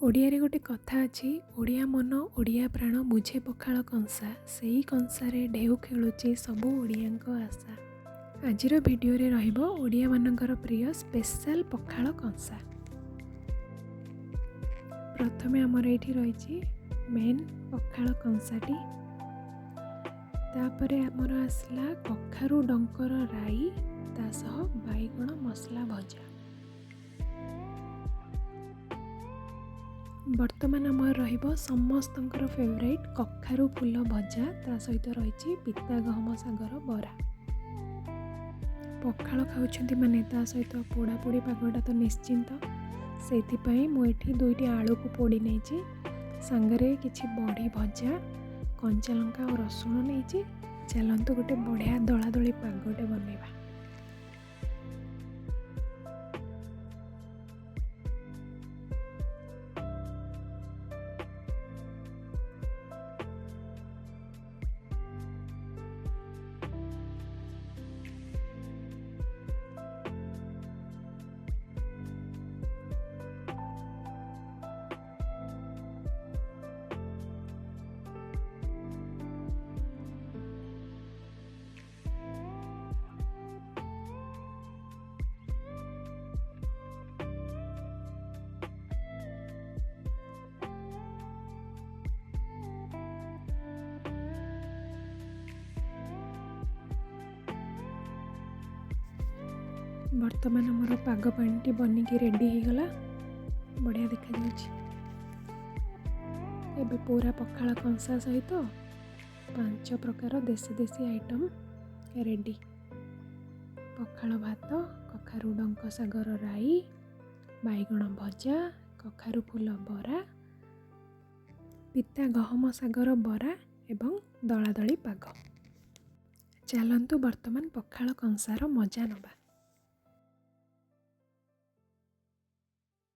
ओडिया रे गोटे कथा अच्छी ओडिया मन ओडिया प्राण बुझे पखाल कंसा से कंसारे ढेउ खेलुची सबु ओडिया आशा। आजिर भिडियो रे रहिबो ओडिया मानकर प्रिय स्पेशल पखाल कंसा। प्रथमे आमर एठी रहिछि मेन पखाल कंसाटी, तापरे आमर आसला कखारु डंकर राई ता सह बाइगण मसला भजा। बर्तमान आमर रहिबो समस्तंकर फेवरेट कखारु फूल भजा, ता सहित रहिछि पिता गहम सागर बरा। पखाल खाउछंती माने ता सहित पोड़ा पोड़ी पागटा तो निश्चिंत, सेथिपाई मु एठी दुईटी आलू को पोड़ी नेछि, सांगरे किछि बड़ी भजा कंचा लंका और रसुण नेछि। चलंतु गोटे बढ़िया दला दली पागटे बनेबा। बर्तमान आमर पाग पानी बनिकी रेडी हो गला, बढ़िया देखा जाउछि। एबे पूरा पखाल कंसा सहित 5 प्रकार देसी देसी आइटम रेडी। पखाल भात, कखारु डंक सागर राई, बाइगण भजा, कखारु फूल बरा, पिता गहम सागर बरा एवं दला दली पाग। चलंतु वर्तमान पखाल कंसार मजा नबा।